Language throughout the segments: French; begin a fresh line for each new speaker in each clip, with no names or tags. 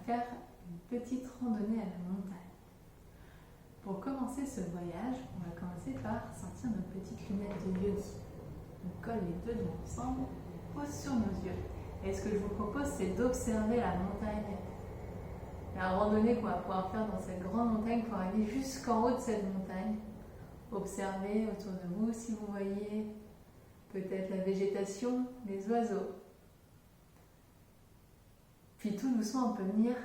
faire une petite randonnée à la montagne. Pour commencer ce voyage, on va commencer par sortir nos petites lunettes de yogi. On colle les deux doigts ensemble, on pose sur nos yeux. Et ce que je vous propose, c'est d'observer la montagne, la randonnée qu'on va pouvoir faire dans cette grande montagne pour arriver jusqu'en haut de cette montagne. Observez autour de vous si vous voyez peut-être la végétation, les oiseaux. Puis tout doucement, on peut venir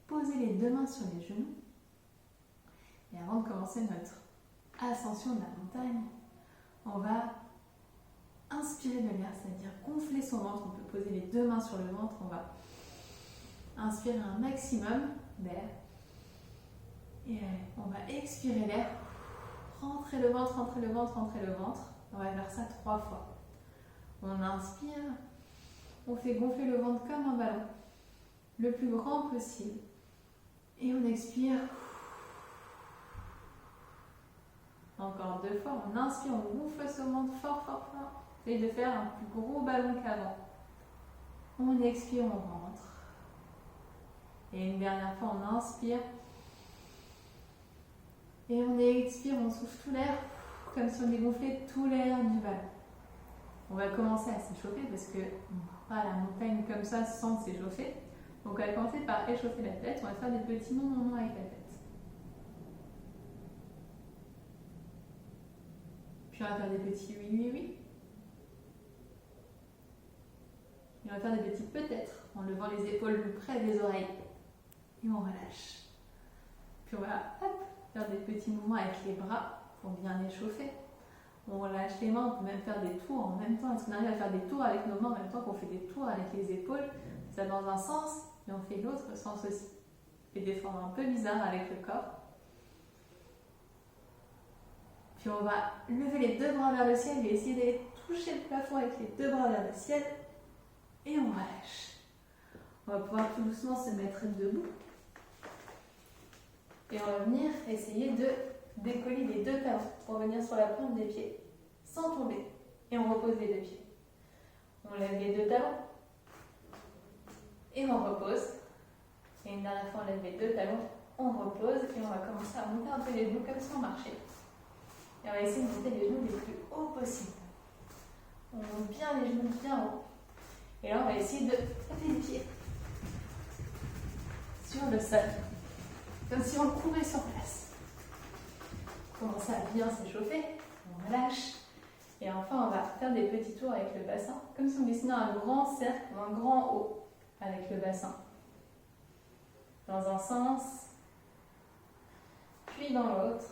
poser les deux mains sur les genoux. Et avant de commencer notre ascension de la montagne, on va inspirer de l'air, c'est-à-dire gonfler son ventre. On peut poser les deux mains sur le ventre, on va inspirer un maximum d'air. Et on va expirer l'air. Rentrer le ventre, rentrer le ventre, rentrer le ventre. On va faire ça 3 fois. On inspire, on fait gonfler le ventre comme un ballon, le plus grand possible. Et on expire. Encore 2 fois, on inspire, on gonfle ce ventre fort, fort, fort. Essayez de faire un plus gros ballon qu'avant. On expire, on rentre. Et une dernière fois, on inspire. Et on expire, on souffle tout l'air, comme si on dégonflait tout l'air du ballon. On va commencer à s'échauffer parce qu'on ne va pas à la montagne comme ça sans s'échauffer. Donc on va commencer par échauffer la tête. On va faire des petits non avec la tête. Puis on va faire des petits oui. Et on va faire des petits peut-être en levant les épaules plus près des oreilles. Et on relâche. Puis on va faire des petits mouvements avec les bras pour bien échauffer. On relâche les mains, on peut même faire des tours en même temps. Est-ce qu'on arrive à faire des tours avec nos mains en même temps qu'on fait des tours avec les épaules? Ça dans un sens, et on fait l'autre sens aussi. Et des formes un peu bizarres avec le corps. Puis on va lever les deux bras vers le ciel et essayer d'aller toucher le plafond avec les deux bras vers le ciel. Et on relâche. On va pouvoir tout doucement se mettre debout. Et on va venir essayer de décoller les deux talons pour venir sur la pointe des pieds sans tomber. Et on repose les deux pieds. On lève les deux talons. Et on repose. Et une dernière fois, on lève les deux talons. On repose. Et on va commencer à monter un peu les genoux comme si on marchait. Et on va essayer de monter les genoux les plus hauts possible. On monte bien les genoux bien haut. Et là, on va essayer de taper les pieds sur le sol. Comme si on courait sur place. Commence à bien s'échauffer. On relâche. Et enfin, on va faire des petits tours avec le bassin. Comme si on dessinait un grand cercle ou un grand O avec le bassin. Dans un sens, puis dans l'autre.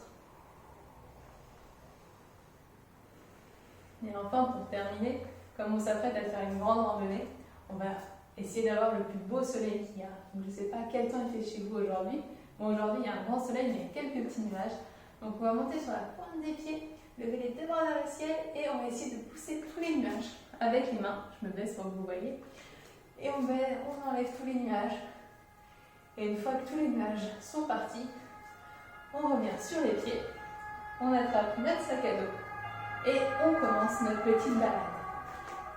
Et enfin, pour terminer, comme on s'apprête à faire une grande randonnée, on va essayer d'avoir le plus beau soleil qu'il y a. Donc, je ne sais pas quel temps il fait chez vous aujourd'hui. Bon, aujourd'hui, il y a un grand soleil, mais il y a quelques petits nuages. Donc, on va monter sur la pointe des pieds, lever les deux bras vers le ciel et on va essayer de pousser tous les nuages avec les mains. Je me baisse pour que vous voyez. Et on enlève tous les nuages. Et une fois que tous les nuages sont partis, on revient sur les pieds, on attrape notre sac à dos et on commence notre petite balade.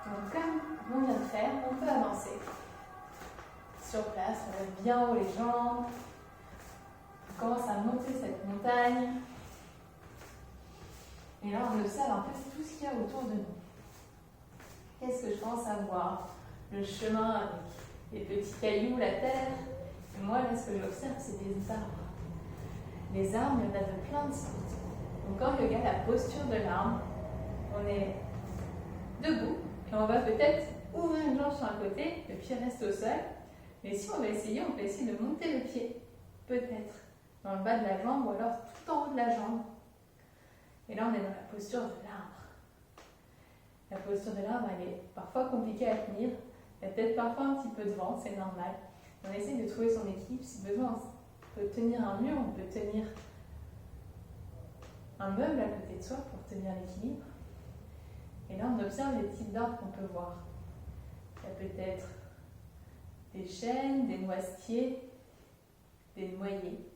Donc, comme on vient de faire, on peut avancer. Sur place, on lève bien haut les jambes. On commence à monter cette montagne. Et là, on observe un peu tout ce qu'il y a autour de nous. Qu'est-ce que je pense à voir? Le chemin avec les petits cailloux, la terre. Et moi, là, ce que j'observe, c'est des arbres. Les arbres, il y en a de plein de sortes. Donc, quand je regarde la posture de l'arbre, on est debout. Et on va peut-être ouvrir une jambe sur un côté, le pied reste au sol. Mais si on va essayer, on peut essayer de monter le pied. Peut-être dans le bas de la jambe ou alors tout en haut de la jambe. Et là, on est dans la posture de l'arbre. La posture de l'arbre, elle est parfois compliquée à tenir. Il y a peut-être parfois un petit peu de vent, c'est normal. On essaie de trouver son équilibre. Si besoin, on peut tenir un mur, on peut tenir un meuble à côté de soi pour tenir l'équilibre. Et là, on observe les types d'arbres qu'on peut voir. Il y a peut-être des chênes, des noisetiers, des noyers.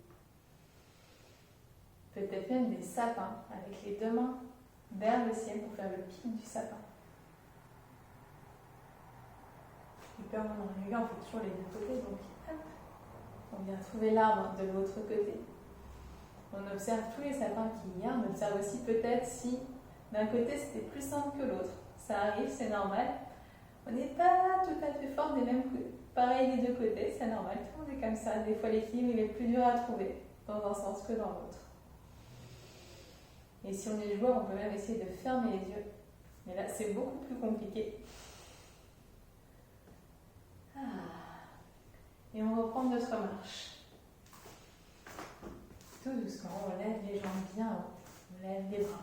Peut-être même des sapins avec les deux mains vers le ciel pour faire le pic du sapin. Et comme on en yoga, on fait toujours les deux côtés, donc hop, On vient trouver l'arbre de l'autre côté. On observe tous les sapins qu'il y a. On observe aussi peut-être si d'un côté c'était plus simple que l'autre. Ça arrive, c'est normal. On n'est pas tout à fait fort des mêmes coups. Pareil des deux côtés, c'est normal. Tout le monde est comme ça. Des fois l'équilibre il est plus dur à trouver dans un sens que dans l'autre. Et si on est joueur, on peut même essayer de fermer les yeux. Mais là, c'est beaucoup plus compliqué. Et on reprend notre marche. Tout doucement, on lève les jambes bien haut. On lève les bras.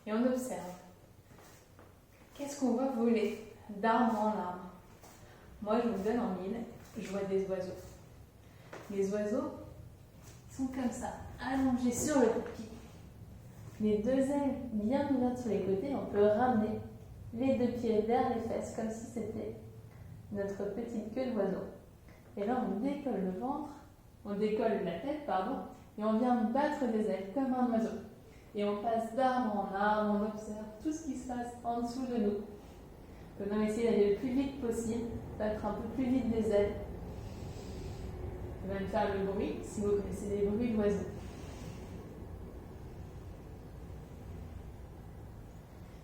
Et on observe. Qu'est-ce qu'on va voler d'arbre en arbre? Moi, je vous donne en mille. Je vois des oiseaux. Les oiseaux sont comme ça, allongés sur le pied. Les deux ailes bien ouvertes sur les côtés. On peut ramener les deux pieds vers les fesses comme si c'était notre petite queue d'oiseau. Et là, on décolle le ventre, on décolle la tête, pardon, et on vient battre des ailes comme un oiseau. Et on passe d'arbre en arbre, on observe tout ce qui se passe en dessous de nous. On peut même essayer d'aller le plus vite possible, battre un peu plus vite des ailes. On peut même faire le bruit, si vous connaissez des bruits d'oiseaux.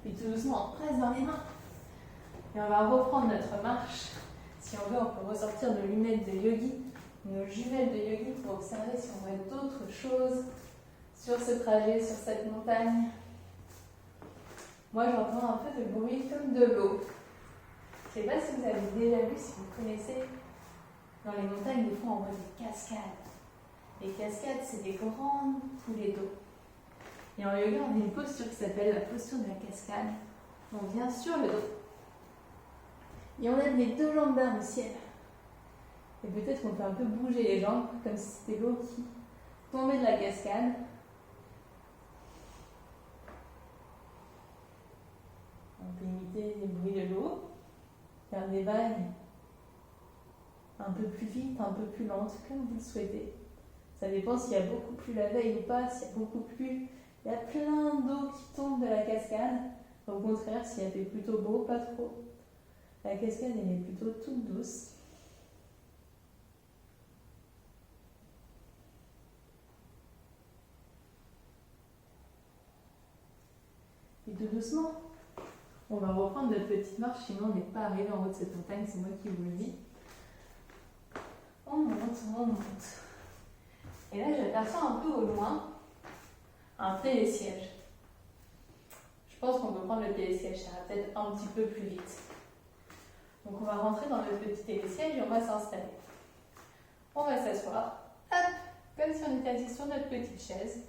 Puis tout doucement, on presse dans les mains. Et on va reprendre notre marche. Si on veut, on peut ressortir nos lunettes de yogi, nos jumelles de yogi pour observer si on voit d'autres choses sur ce trajet, sur cette montagne. Moi, j'entends un peu de bruit comme de l'eau. Je ne sais pas si vous avez déjà vu, si vous connaissez, dans les montagnes, des fois, on voit des cascades. Les cascades, c'est des grandes coulées d'eau. Et en yoga, on a une posture qui s'appelle la posture de la cascade. On vient sur le dos. Et on lève les deux jambes vers le ciel. Et peut-être qu'on peut un peu bouger les jambes, comme si c'était l'eau qui tombait de la cascade. On peut imiter les bruits de l'eau, faire des vagues un peu plus vite, un peu plus lentes, comme vous le souhaitez. Ça dépend s'il y a beaucoup plu la veille ou pas, s'il y a beaucoup plu. Il y a plein d'eau qui tombe de la cascade. Au contraire, s'il y a fait plutôt beau, pas trop. La cascade, elle est plutôt toute douce. Et tout doucement, on va reprendre notre petite marche, sinon on n'est pas arrivé en haut de cette montagne, c'est moi qui vous le dis. On monte, on monte. Et là, j'aperçois un peu au loin un télésiège. Je pense qu'on peut prendre le télésiège, ça va peut-être un petit peu plus vite. Donc on va rentrer dans le petit télésiège et on va s'installer. On va s'asseoir, hop, comme si on était assis sur notre petite chaise.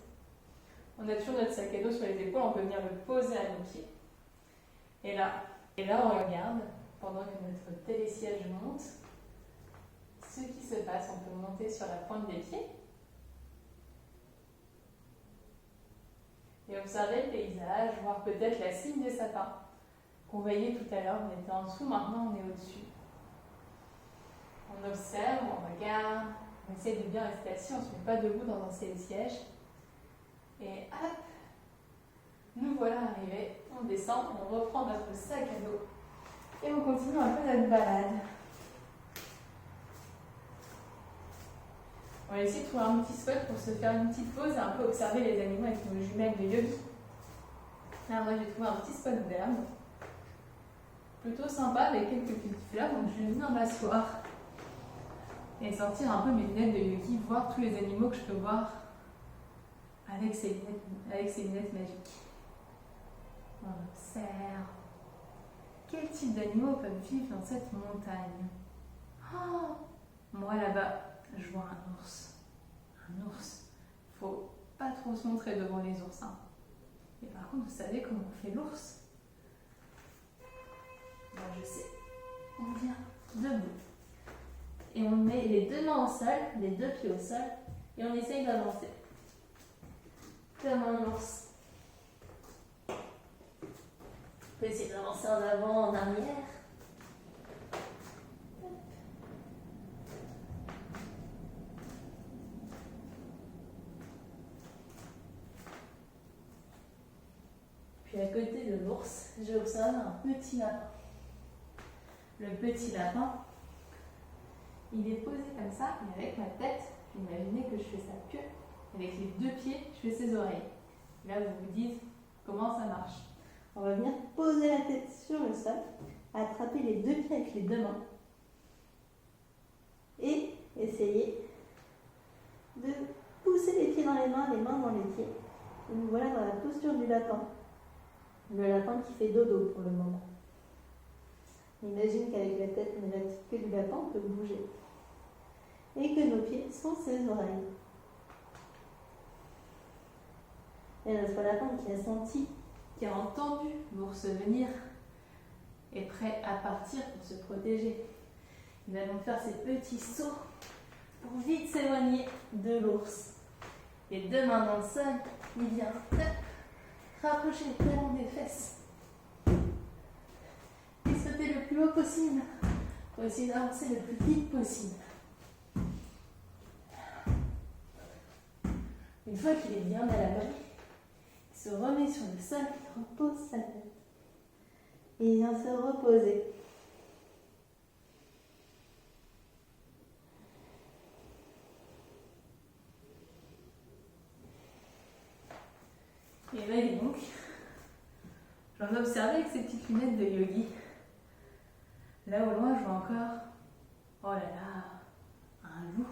On a toujours notre sac à dos sur les épaules, on peut venir le poser à nos pieds. Et là on regarde, pendant que notre télésiège monte, ce qui se passe. On peut monter sur la pointe des pieds et observer le paysage, voir peut-être la cime des sapins qu'on voyait tout à l'heure. On était en dessous, maintenant on est au-dessus. On observe, on regarde, on essaie de bien rester assis, on ne se met pas debout dans un télésiège. Et hop, nous voilà arrivés, on descend, on reprend notre sac à dos et on continue un peu notre balade. On va essayer de trouver un petit spot pour se faire une petite pause et un peu observer les animaux avec nos jumelles de yogi. Là, moi j'ai trouvé un petit spot d'herbe, plutôt sympa avec quelques petites fleurs, donc je vais venir m'asseoir et sortir un peu mes lunettes de yogi, voir tous les animaux que je peux voir avec ces lunettes magiques. On observe. Quel type d'animaux peuvent vivre dans cette montagne? Oh, moi là-bas, je vois un ours. Un ours. Faut pas trop se montrer devant les oursins. Et par contre, vous savez comment on fait l'ours? Moi je sais. On vient debout. Et on met les deux mains au sol, les deux pieds au sol, et on essaye d'avancer. Comme un ours. On peut essayer d'avancer en avant, en arrière. Puis à côté de l'ours, j'observe un petit lapin. Le petit lapin, il est posé comme ça, et avec ma tête, imaginez que je fais sa queue, avec les deux pieds, je fais ses oreilles. Et là, vous vous dites comment ça marche. On va venir poser la tête sur le sol, attraper les deux pieds avec les deux mains, et essayer de pousser les pieds dans les mains dans les pieds. Et nous voilà dans la posture du lapin. Le lapin qui fait dodo pour le moment. Imagine qu'avec la tête, on est la petite queue du lapin, on peut bouger. Et que nos pieds sont ses oreilles. Et notre lapin qui a senti, qui a entendu l'ours venir, est prêt à partir pour se protéger. Il va donc faire ses petits sauts pour vite s'éloigner de l'ours. Les deux mains dans le sol, il vient rapprocher les talons des fesses. Et sauter le plus haut possible pour essayer d'avancer le plus vite possible. Une fois qu'il est bien à l'abri, il se remet sur le sol, il repose sa tête. Et il vient se reposer. Et là, il est donc, j'en ai observé avec ces petites lunettes de yogi. Là au loin, je vois encore, oh là là, un loup.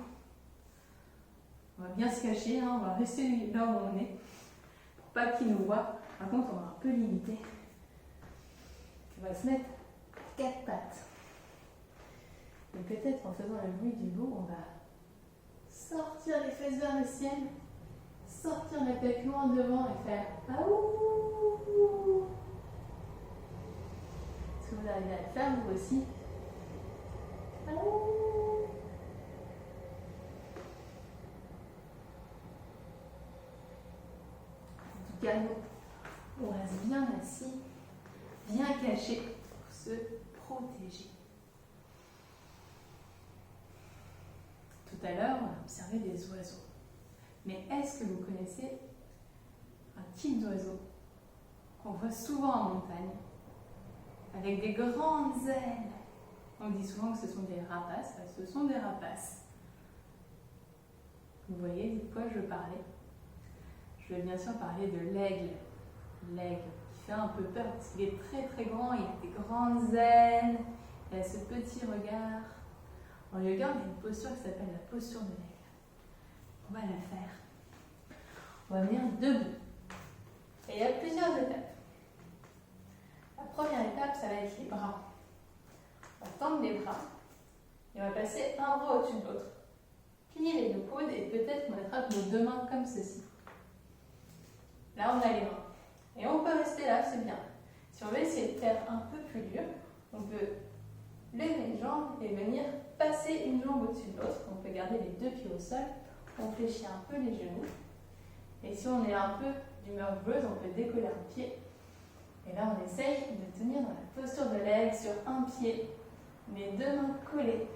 On va bien se cacher, hein, on va rester là où on est, pour pas qu'il nous voie. Par contre, on va un peu limiter. On va se mettre à quatre pattes. Et peut-être en faisant le bruit du loup, on va sortir les fesses vers le ciel, sortir la tête loin devant et faire aouh. Est-ce que vous arrivez à le faire vous aussi? Aouh. En tout cas, on reste bien assis, bien caché pour se protéger. Tout à l'heure, on a observé des oiseaux. Mais est-ce que vous connaissez un type d'oiseau qu'on voit souvent en montagne, avec des grandes ailes? On dit souvent que ce sont des rapaces. Ce sont des rapaces. Vous voyez de quoi je parlais? Je vais bien sûr parler de l'aigle. L'aigle qui fait un peu peur parce qu'il est très très grand, il a des grandes ailes, il a ce petit regard. En yoga, on a une posture qui s'appelle la posture de l'aigle. On va la faire. On va venir debout. Et il y a plusieurs étapes. La première étape, ça va être les bras. On va tendre les bras et on va passer un bras au-dessus de l'autre. Plier les deux coudes et peut-être on attrape nos deux mains comme ceci. Là, on a les mains. Et on peut rester là, c'est bien. Si on veut essayer de faire un peu plus dur, on peut lever les jambes et venir passer une jambe au-dessus de l'autre. On peut garder les deux pieds au sol. On fléchit un peu les genoux. Et si on est un peu d'humeur heureuse, on peut décoller un pied. Et là, on essaye de tenir dans la posture de l'aigle sur un pied, les deux mains collées.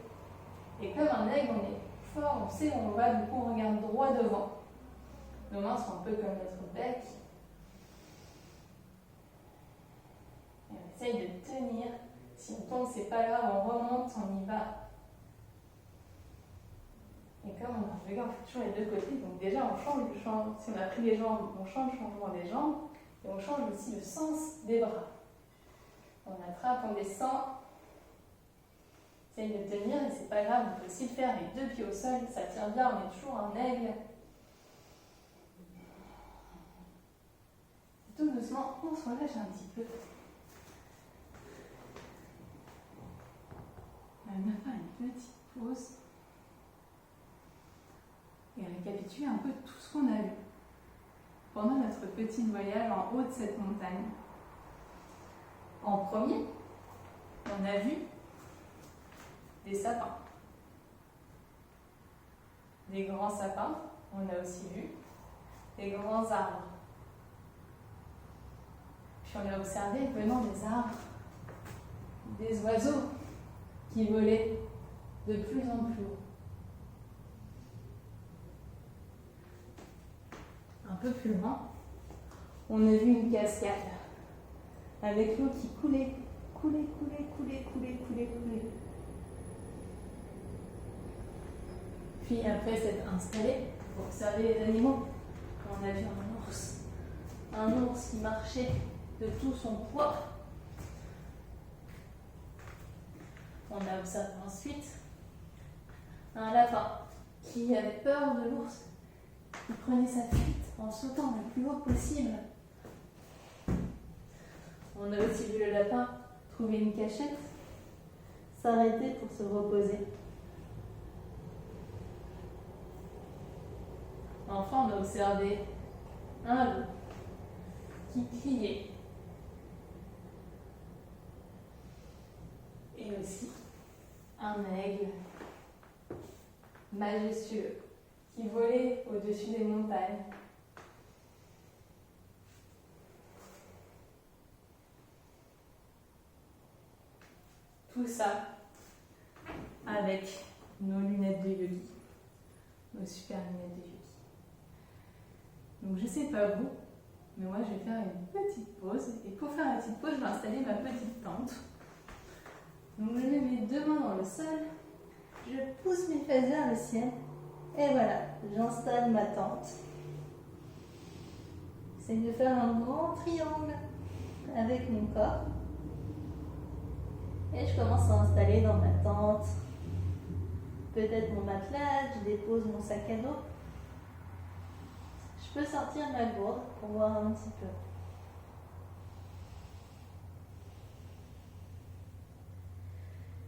Et comme un aigle, on est fort, on sait où on va, du coup, on regarde droit devant. Nos mains sont un peu comme notre bec. Et on essaye de tenir. Si on tombe, c'est pas grave, on remonte, on y va. Et comme on a un yoga, on fait toujours les deux côtés. Donc déjà, on change le champ. Si on a pris les jambes, on change le changement des jambes. Et on change aussi le sens des bras. On attrape, on descend. Essaye de tenir, et c'est pas grave, on peut aussi le faire les deux pieds au sol. Ça tient bien, on est toujours un aigle. Tout doucement, on se relâche un petit peu. On va venir faire une petite pause. Et récapituler un peu tout ce qu'on a vu pendant notre petit voyage en haut de cette montagne. En premier, on a vu des sapins. Des grands sapins, on a aussi vu des grands arbres. Puis on a observé, venant des arbres, des oiseaux qui volaient de plus en plus haut. Un peu plus loin, on a vu une cascade avec l'eau qui coulait. Puis après s'être installé pour observer les animaux, on a vu un ours qui marchait de tout son poids. On a observé ensuite un lapin qui avait peur de l'ours, qui prenait sa fuite en sautant le plus haut possible. On a aussi vu le lapin trouver une cachette, s'arrêter pour se reposer. Enfin, on a observé un loup qui criait. Et aussi un aigle majestueux qui volait au-dessus des montagnes. Tout ça avec nos lunettes de yogi, nos super lunettes de yogi. Donc je sais pas vous, mais moi je vais faire une petite pause. Et pour faire la petite pause, je vais installer ma petite tente. Donc je mets mes deux mains dans le sol, je pousse mes fesses vers le ciel, et voilà, j'installe ma tente. J'essaie de faire un grand triangle avec mon corps. Et je commence à installer dans ma tente peut-être mon matelas, je dépose mon sac à dos. Je peux sortir ma gourde pour voir un petit peu.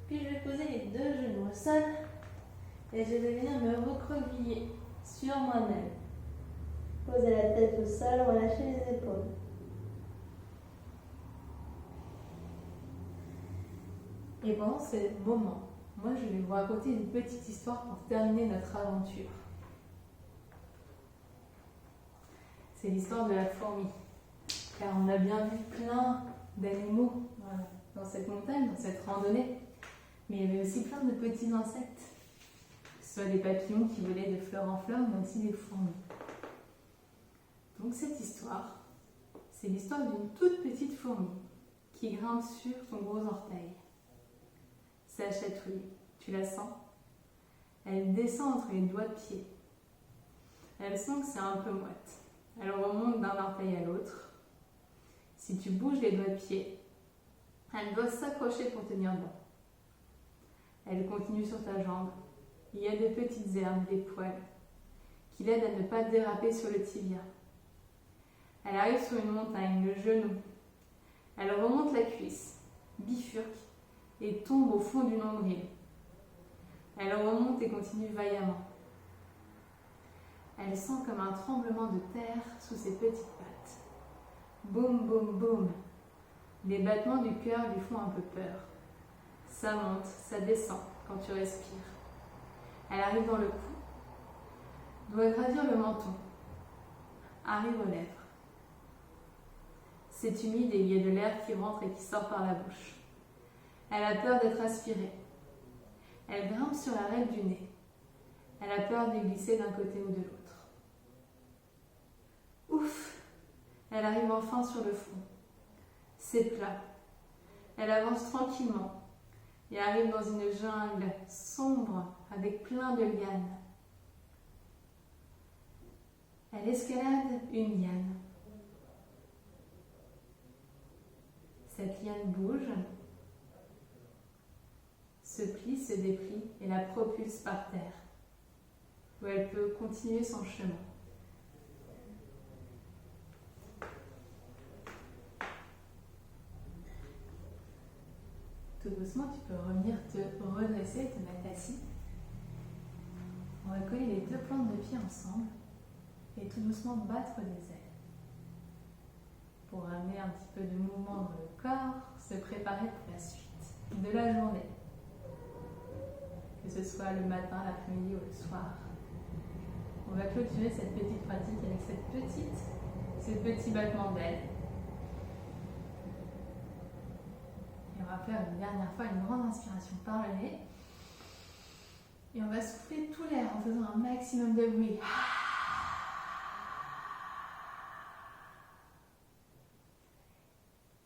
Puis je vais poser les deux genoux au sol et je vais venir me recroqueviller sur moi-même. Poser la tête au sol, relâcher les épaules. Et pendant ce moment, moi je vais vous raconter une petite histoire pour terminer notre aventure. C'est l'histoire de la fourmi. Car on a bien vu plein d'animaux dans cette montagne, dans cette randonnée. Mais il y avait aussi plein de petits insectes. Que ce soit des papillons qui volaient de fleur en fleur, mais aussi des fourmis. Donc cette histoire, c'est l'histoire d'une toute petite fourmi qui grimpe sur son gros orteil. C'est la chatouille. Tu la sens? Elle descend entre les doigts de pied. Elle sent que c'est un peu moite. Elle remonte d'un orteil à l'autre. Si tu bouges les doigts de pied, elle doit s'accrocher pour tenir bon. Elle continue sur ta jambe. Il y a des petites herbes, des poils, qui l'aident à ne pas déraper sur le tibia. Elle arrive sur une montagne, le genou. Elle remonte la cuisse, bifurque et tombe au fond du nombril. Elle remonte et continue vaillamment. Elle sent comme un tremblement de terre sous ses petites pattes. Boum, boum, boum. Les battements du cœur lui font un peu peur. Ça monte, ça descend quand tu respires. Elle arrive dans le cou, doit gravir le menton, arrive aux lèvres. C'est humide et il y a de l'air qui rentre et qui sort par la bouche. Elle a peur d'être aspirée. Elle grimpe sur la règle du nez. Elle a peur de glisser d'un côté ou de l'autre. Ouf! Elle arrive enfin sur le front. C'est plat. Elle avance tranquillement et arrive dans une jungle sombre avec plein de lianes. Elle escalade une liane. Cette liane bouge, se plie, se déplie et la propulse par terre, où elle peut continuer son chemin. Tout doucement, tu peux revenir te redresser, te mettre assis. On va coller les deux plantes de pied ensemble et tout doucement battre des ailes. Pour amener un petit peu de mouvement dans le corps, se préparer pour la suite de la journée. Que ce soit le matin, l'après-midi ou le soir. On va clôturer cette petite pratique avec ces petits battements d'ailes. Et on va faire une dernière fois une grande inspiration par le nez. Et on va souffler tout l'air en faisant un maximum de bruit.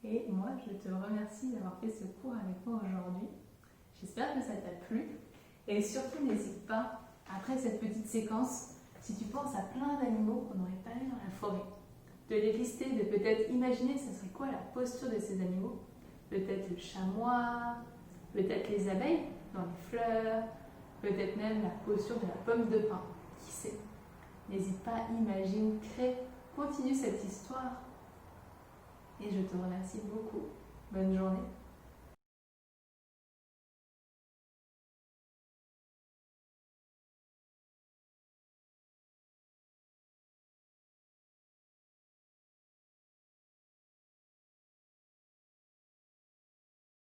Et moi, je te remercie d'avoir fait ce cours avec moi aujourd'hui. J'espère que ça t'a plu. Et surtout, n'hésite pas Après cette petite séquence, si tu penses à plein d'animaux qu'on n'aurait pas eu dans la forêt, de les lister, de peut-être imaginer ça serait quoi la posture de ces animaux, peut-être le chamois, peut-être les abeilles dans les fleurs, peut-être même la posture de la pomme de pin, qui sait. N'hésite pas, imagine, crée, continue cette histoire. Et je te remercie beaucoup. Bonne journée.